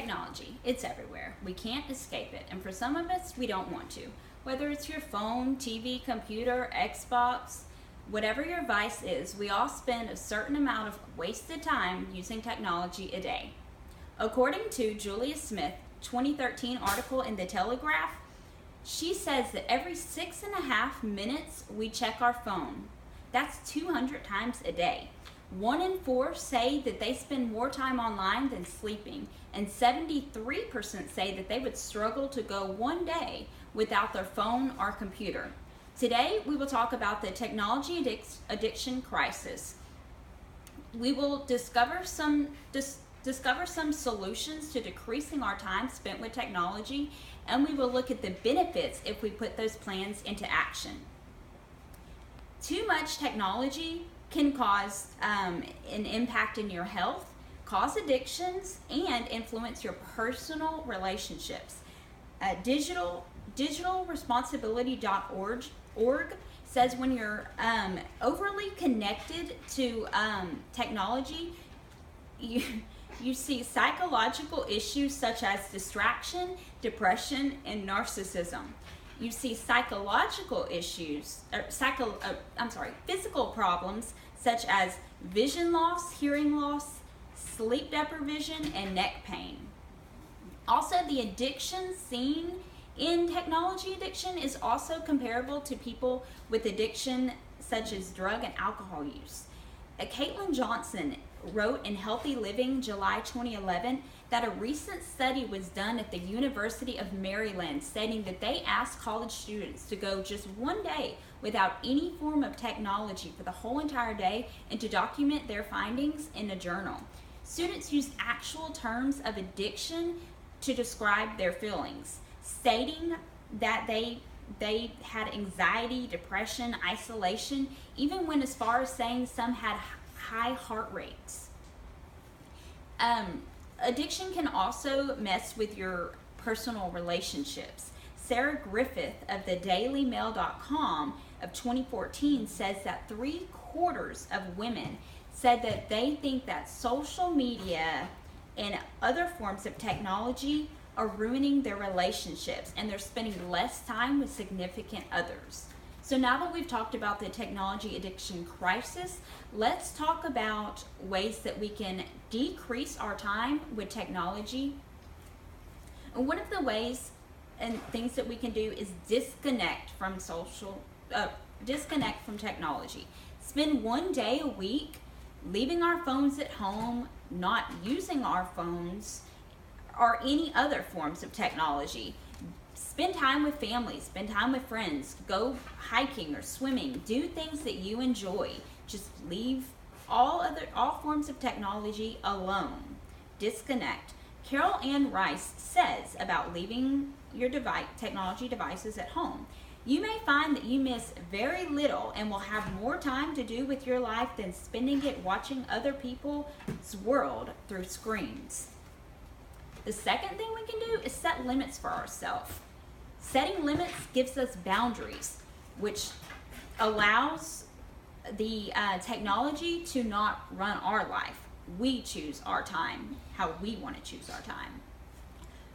Technology, it's everywhere. We can't escape it, and for some of us, we don't want to. Whether it's your phone, TV, computer, Xbox, whatever your device is, we all spend a certain amount of wasted time using technology a day. According to Julia Smith, 2013 article in The Telegraph, she says that every 6.5 minutes we check our phone. That's 200 times a day. 1 in 4 say that they spend more time online than sleeping, and 73% say that they would struggle to go one day without their phone or computer. Today, we will talk about the technology addiction crisis. We will discover some solutions to decreasing our time spent with technology, and we will look at the benefits if we put those plans into action. Too much technology can cause an impact in your health, cause addictions, and influence your personal relationships. Digitalresponsibility.org says when you're overly connected to technology, you see psychological issues such as distraction, depression, and narcissism. You see psychological issues, physical problems such as vision loss, hearing loss, sleep deprivation, and neck pain. Also, the addiction seen in technology addiction is also comparable to people with addiction such as drug and alcohol use. Caitlin Johnson wrote in Healthy Living, July 2011, that a recent study was done at the University of Maryland stating that they asked college students to go just one day without any form of technology for the whole entire day and to document their findings in a journal. Students used actual terms of addiction to describe their feelings, stating that they had anxiety, depression, isolation, even went as far as saying some had high heart rates. Addiction can also mess with your personal relationships. Sarah Griffith of the DailyMail.com of 2014 says that 3/4 of women said that they think that social media and other forms of technology are ruining their relationships, and they're spending less time with significant others. So now that we've talked about the technology addiction crisis, let's talk about ways that we can decrease our time with technology. And one of the ways and things that we can do is disconnect from technology. Spend one day a week leaving our phones at home, not using our phones, or any other forms of technology. Spend time with family, spend time with friends, go hiking or swimming, do things that you enjoy. Just leave all forms of technology alone. Disconnect. Carol Ann Rice says about leaving your technology devices at home. You may find that you miss very little and will have more time to do with your life than spending it watching other people's world through screens. The second thing we can do is set limits for ourselves. Setting limits gives us boundaries, which allows the technology to not run our life. We choose our time, how we want to choose our time.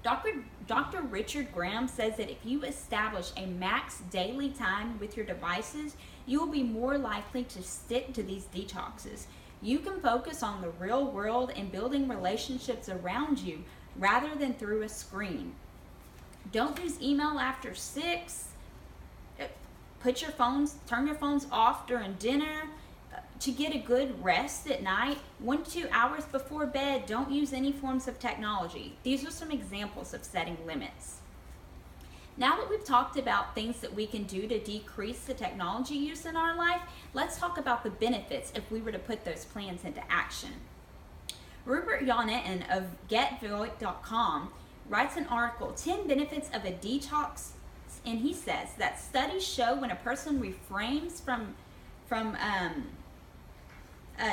Dr. Richard Graham says that if you establish a max daily time with your devices, you will be more likely to stick to these detoxes. You can focus on the real world and building relationships around you rather than through a screen. Don't use email after 6. Turn your phones off during dinner. To get a good rest at night, 1 to 2 hours before bed, don't use any forms of technology. These are some examples of setting limits. Now that we've talked about things that we can do to decrease the technology use in our life, let's talk about the benefits if we were to put those plans into action. Rupert Yonatan of GetVoice.com writes an article, 10 Benefits of a Detox, and he says that studies show when a person refrains from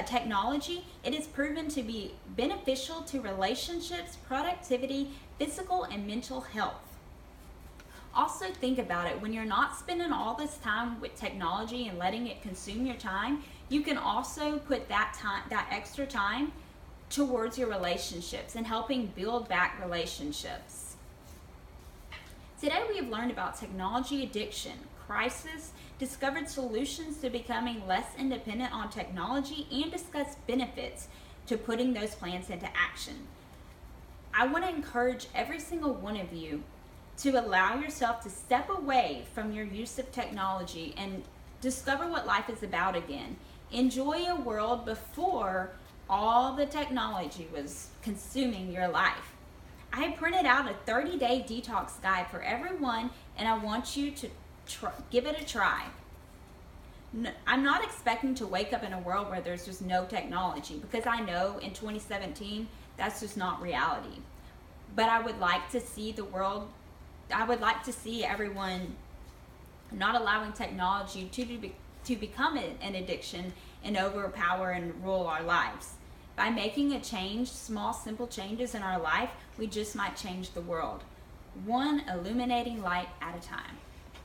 technology, it is proven to be beneficial to relationships, productivity, physical and mental health. Also think about it, when you're not spending all this time with technology and letting it consume your time, you can also put that extra time towards your relationships and helping build back relationships. Today we have learned about technology addiction, crisis, discovered solutions to becoming less independent on technology, and discussed benefits to putting those plans into action. I want to encourage every single one of you to allow yourself to step away from your use of technology and discover what life is about again. Enjoy a world before all the technology was consuming your life. I printed out a 30-day detox guide for everyone, and I want you to give it a try. I'm not expecting to wake up in a world where there's just no technology, because I know in 2017 that's just not reality. But I would like to see everyone not allowing technology to become an addiction and overpower and rule our lives. By making a change, small, simple changes in our life, we just might change the world, one illuminating light at a time.